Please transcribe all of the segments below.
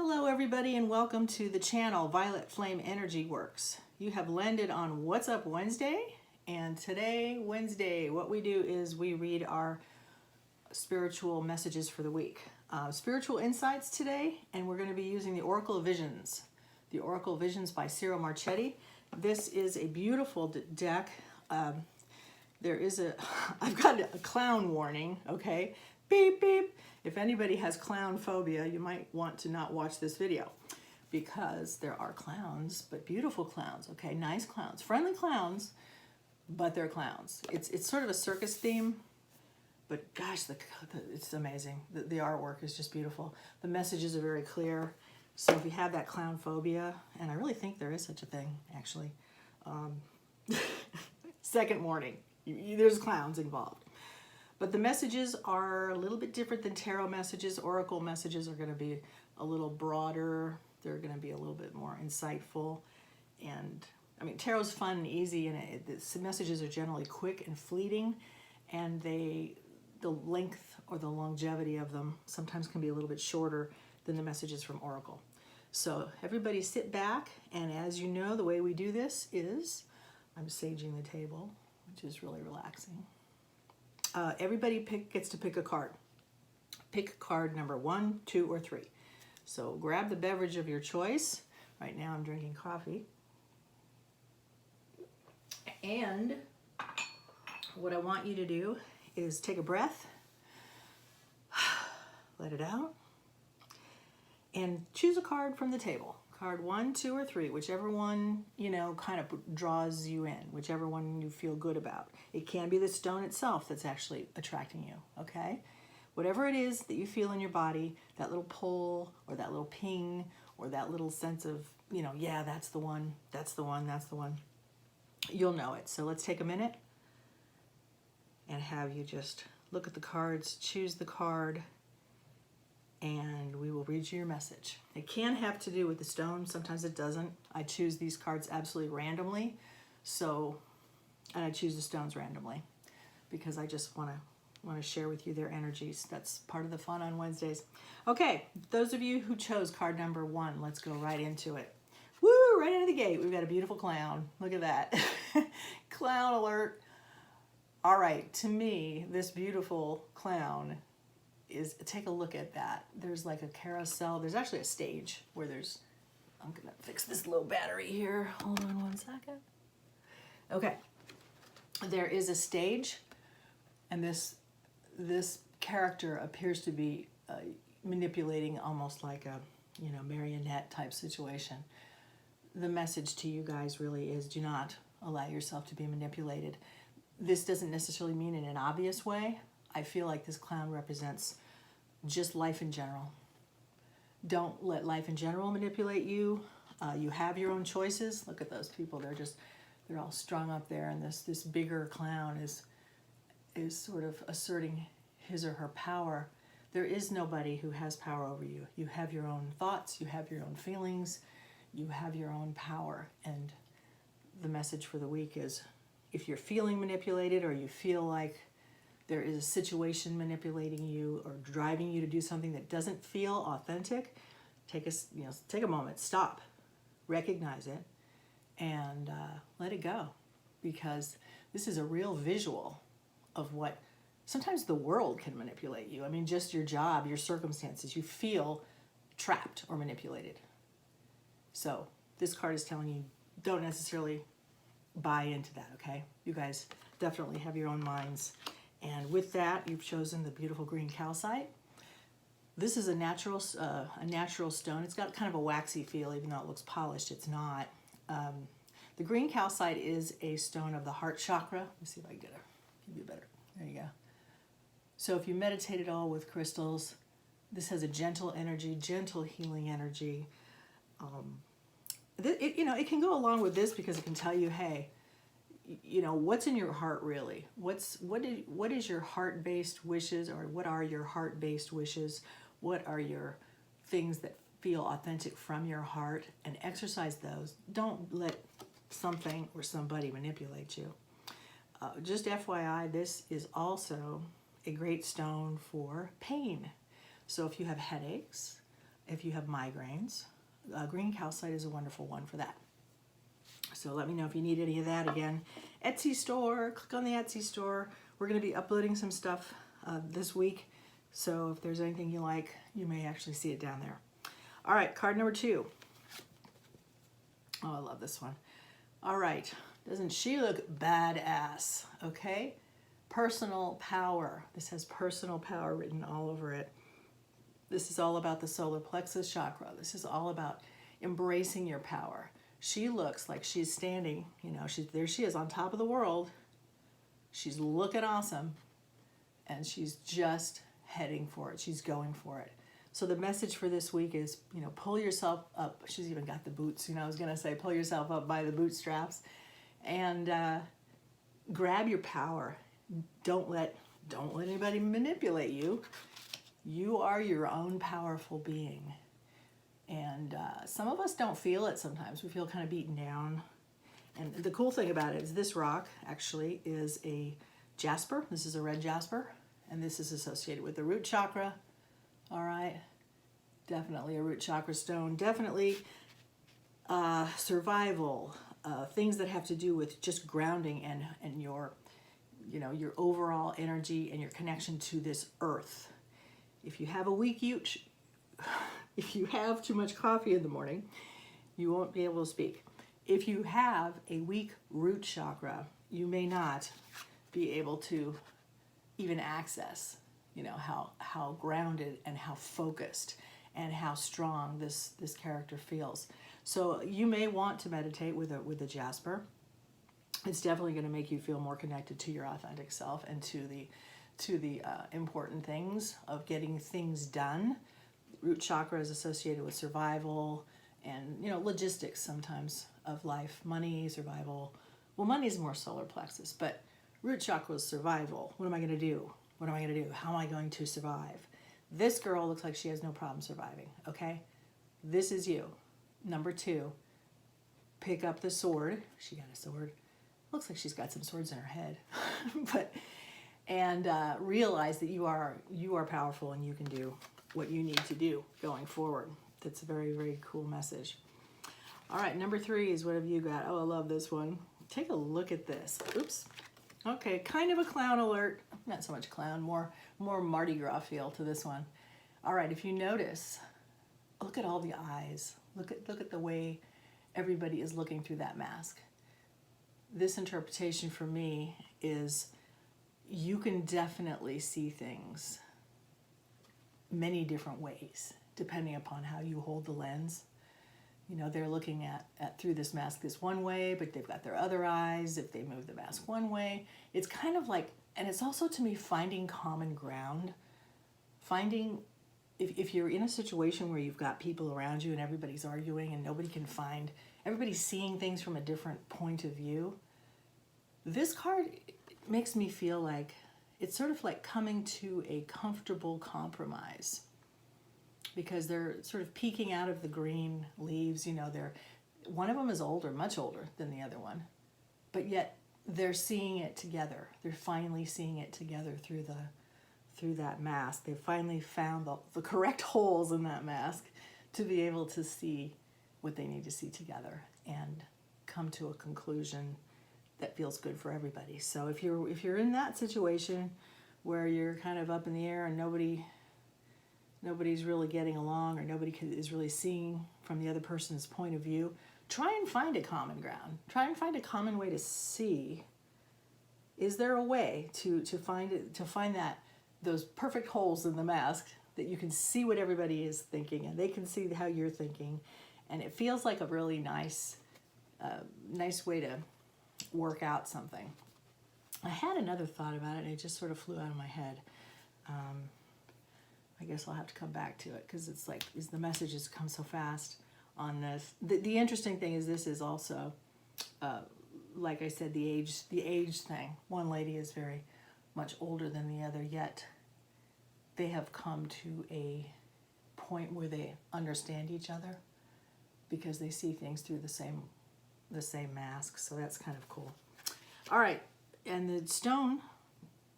Hello everybody and welcome to the channel Violet Flame Energy Works. You have landed on What's Up Wednesday, and today, Wednesday, what we do is we read our spiritual messages for the week. Spiritual insights today, and we're going to be using the Oracle of Visions. The Oracle of Visions by Cyril Marchetti. This is a beautiful deck. I've got a clown warning, okay? Beep, beep. If anybody has clown phobia, you might want to not watch this video because there are clowns, but beautiful clowns, okay? Nice clowns, friendly clowns, but they're clowns. It's sort of a circus theme, but gosh, it's amazing. The artwork is just beautiful. The messages are very clear. So if you have that clown phobia, and I really think there is such a thing, actually, second warning, there's clowns involved. But the messages are a little bit different than tarot messages. Oracle messages are going to be a little broader. They're going to be a little bit more insightful. And I mean, tarot's fun and easy, and the messages are generally quick and fleeting, and the length or the longevity of them sometimes can be a little bit shorter than the messages from Oracle. So everybody sit back, and as you know, the way we do this is I'm saging the table, which is really relaxing. Everybody gets to pick a card. Pick card number 1, 2, or 3. So grab the beverage of your choice. Right now I'm drinking coffee. And what I want you to do is take a breath, let it out, and choose a card from the table. Card 1, 2, or 3, whichever one, kind of draws you in, whichever one you feel good about. It can be the stone itself that's actually attracting you, okay? Whatever it is that you feel in your body, that little pull or that little ping or that little sense of, yeah, that's the one, that's the one, that's the one. You'll know it. So let's take a minute and have you just look at the cards, choose the card, and we will read you your message. It can have to do with the stone. Sometimes it doesn't. I choose these cards absolutely randomly. And I choose the stones randomly because I just want to share with you their energies. That's part of the fun on Wednesdays. Okay, those of you who chose card number 1, let's go right into it. Woo, right out of the gate. We've got a beautiful clown. Look at that. Clown alert. All right, to me, this beautiful clown is, take a look at that. There's like a carousel. There's actually a stage where I'm gonna fix this low battery here. Hold on one second. Okay, there is a stage, and this character appears to be manipulating almost like a marionette type situation. The message to you guys really is, do not allow yourself to be manipulated. This doesn't necessarily mean in an obvious way. I feel like this clown represents just life in general. Don't let life in general manipulate you. You have your own choices. Look at those people. They're all strung up there, and this bigger clown is sort of asserting his or her power. There is nobody who has power over you. You have your own thoughts. You have your own feelings. You have your own power. And the message for the week is, if you're feeling manipulated or you feel like there is a situation manipulating you or driving you to do something that doesn't feel authentic, take a moment, stop, recognize it, and let it go. Because this is a real visual of what sometimes the world can manipulate you. I mean, just your job, your circumstances, you feel trapped or manipulated. So this card is telling you, don't necessarily buy into that, okay? You guys definitely have your own minds. And with that, you've chosen the beautiful green calcite. This is a natural stone. It's got kind of a waxy feel, even though it looks polished. It's not. The green calcite is a stone of the heart chakra. Let me see if I can give you better. There you go. So if you meditate at all with crystals, this has a gentle energy, gentle healing energy. It can go along with this because it can tell you, hey, what's in your heart really? What is your heart-based wishes, or what are your heart-based wishes? What are your things that feel authentic from your heart? And exercise those. Don't let something or somebody manipulate you. Just FYI, this is also a great stone for pain. So if you have headaches, if you have migraines. Green calcite is a wonderful one for that. So let me know if you need any of that. Again, Etsy store, click on the Etsy store. We're going to be uploading some stuff this week. So if there's anything you like, you may actually see it down there. All right, card number 2. Oh, I love this one. All right, doesn't she look badass? Okay, personal power. This has personal power written all over it. This is all about the solar plexus chakra. This is all about embracing your power. She looks like she's standing, you know, there she is on top of the world. She's looking awesome, and she's just heading for it. She's going for it. So the message for this week is, you know, pull yourself up. She's even got the boots, you know, I was going to say pull yourself up by the bootstraps and grab your power. Don't let anybody manipulate you. You are your own powerful being. And some of us don't feel it sometimes. We feel kind of beaten down. And the cool thing about it is this rock actually is a jasper. This is a red jasper. And this is associated with the root chakra. All right. Definitely a root chakra stone. Definitely survival. Things that have to do with just grounding and your, you know, your overall energy and your connection to this earth. If you have a weak if you have too much coffee in the morning, you won't be able to speak. If you have a weak root chakra, you may not be able to even access, you know, how grounded and how focused and how strong this character feels. So you may want to meditate with a jasper. It's definitely going to make you feel more connected to your authentic self and to the important things of getting things done. Root chakra is associated with survival and, you know, logistics sometimes of life, money, survival. Well, money is more solar plexus, but root chakra is survival. What am I going to do? What am I going to do? How am I going to survive? This girl looks like she has no problem surviving, okay? This is you. Number 2, pick up the sword. She got a sword. Looks like she's got some swords in her head. And realize that you are powerful and you can do what you need to do going forward. That's a very, very cool message. All right, number 3 is what have you got? Oh, I love this one. Take a look at this. Oops. Okay, kind of a clown alert. Not so much clown, more Mardi Gras feel to this one. All right, if you notice, look at all the eyes. Look at the way everybody is looking through that mask. This interpretation for me is you can definitely see things many different ways, depending upon how you hold the lens. You know, they're looking at through this mask this one way, but they've got their other eyes. If they move the mask one way, it's kind of like, and it's also to me finding common ground. Finding, if you're in a situation where you've got people around you and everybody's arguing and everybody's seeing things from a different point of view, this card makes me feel like it's sort of like coming to a comfortable compromise, because they're sort of peeking out of the green leaves. You know, one of them is older, much older than the other one, but yet they're seeing it together. They're finally seeing it together through that mask. They finally found the correct holes in that mask to be able to see what they need to see together and come to a conclusion that feels good for everybody. So if you're in that situation where you're kind of up in the air and nobody's really getting along, or nobody is really seeing from the other person's point of view, try and find a common ground. Try and find a common way to see. Is there a way to find those perfect holes in the mask that you can see what everybody is thinking and they can see how you're thinking, and it feels like a really nice way to work out something. I had another thought about it and it just sort of flew out of my head. I guess I'll have to come back to it because it's like the messages come so fast on this. The interesting thing is this is also, like I said, the age thing. One lady is very much older than the other, yet they have come to a point where they understand each other because they see things through the same mask. So that's kind of cool. All right, and the stone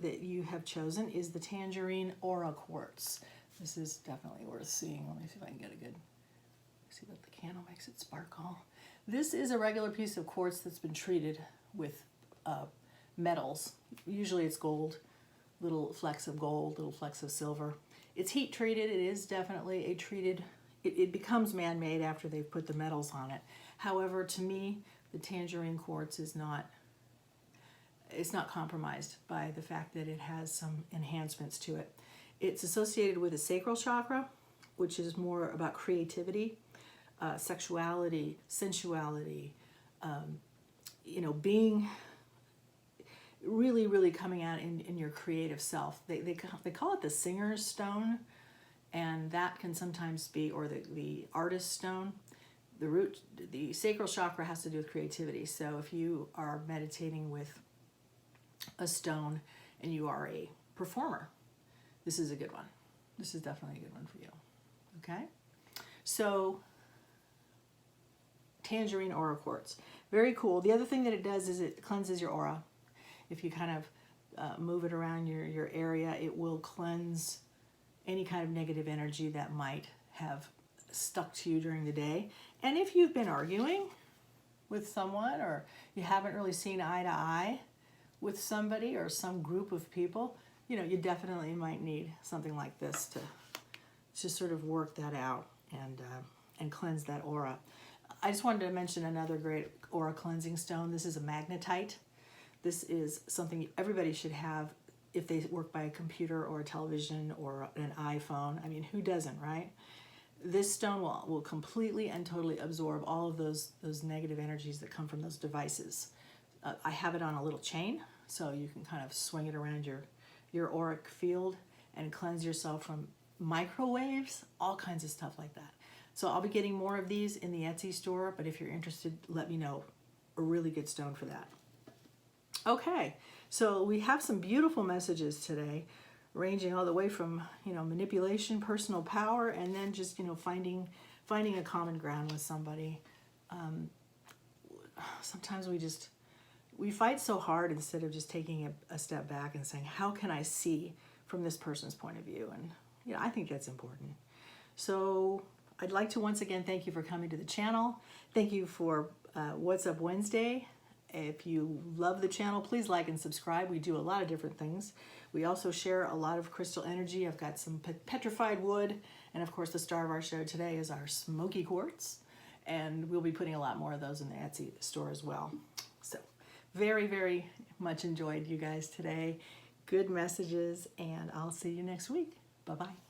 that you have chosen is the tangerine aura quartz. This is definitely worth seeing. Let me see if I can get a good, see what the candle makes it sparkle. This is a regular piece of quartz that's been treated with metals. Usually it's gold, little flecks of gold, little flecks of silver. It's heat treated. It is definitely a treated, it becomes man-made after they've put the metals on it. However, to me, the tangerine quartz is not, it's not compromised by the fact that it has some enhancements to it. It's associated with the sacral chakra, which is more about creativity, sexuality, sensuality, you know, being really, really coming out in your creative self. They call it the singer's stone, and that can sometimes be, or the artist's stone. The sacral chakra has to do with creativity. So if you are meditating with a stone and you are a performer, this is a good one. This is definitely a good one for you. Okay? So, tangerine aura quartz. Very cool. The other thing that it does is it cleanses your aura. If you kind of move it around your area, it will cleanse any kind of negative energy that might have stuck to you during the day. And if you've been arguing with someone, or you haven't really seen eye to eye with somebody or some group of people, you know, you definitely might need something like this to sort of work that out and cleanse that aura. I just wanted to mention another great aura cleansing stone. This is a magnetite. This is something everybody should have if they work by a computer or a television or an iPhone. I mean, who doesn't, right? This stone will completely and totally absorb all of those negative energies that come from those devices. I have it on a little chain, so you can kind of swing it around your auric field and cleanse yourself from microwaves, all kinds of stuff like that. So I'll be getting more of these in the Etsy store, but if you're interested, let me know. A really good stone for that. Okay, so we have some beautiful messages today, ranging all the way from, you know, manipulation, personal power, and then just, you know, finding a common ground with somebody. Sometimes we fight so hard instead of just taking a step back and saying, how can I see from this person's point of view? And, you know, I think that's important. So I'd like to once again thank you for coming to the channel. Thank you for What's Up Wednesday. If you love the channel, please like and subscribe. We do a lot of different things. We also share a lot of crystal energy. I've got some petrified wood, and of course the star of our show today is our smoky quartz, and we'll be putting a lot more of those in the Etsy store as well. So very, very much enjoyed you guys today. Good messages, and I'll see you next week. Bye-bye.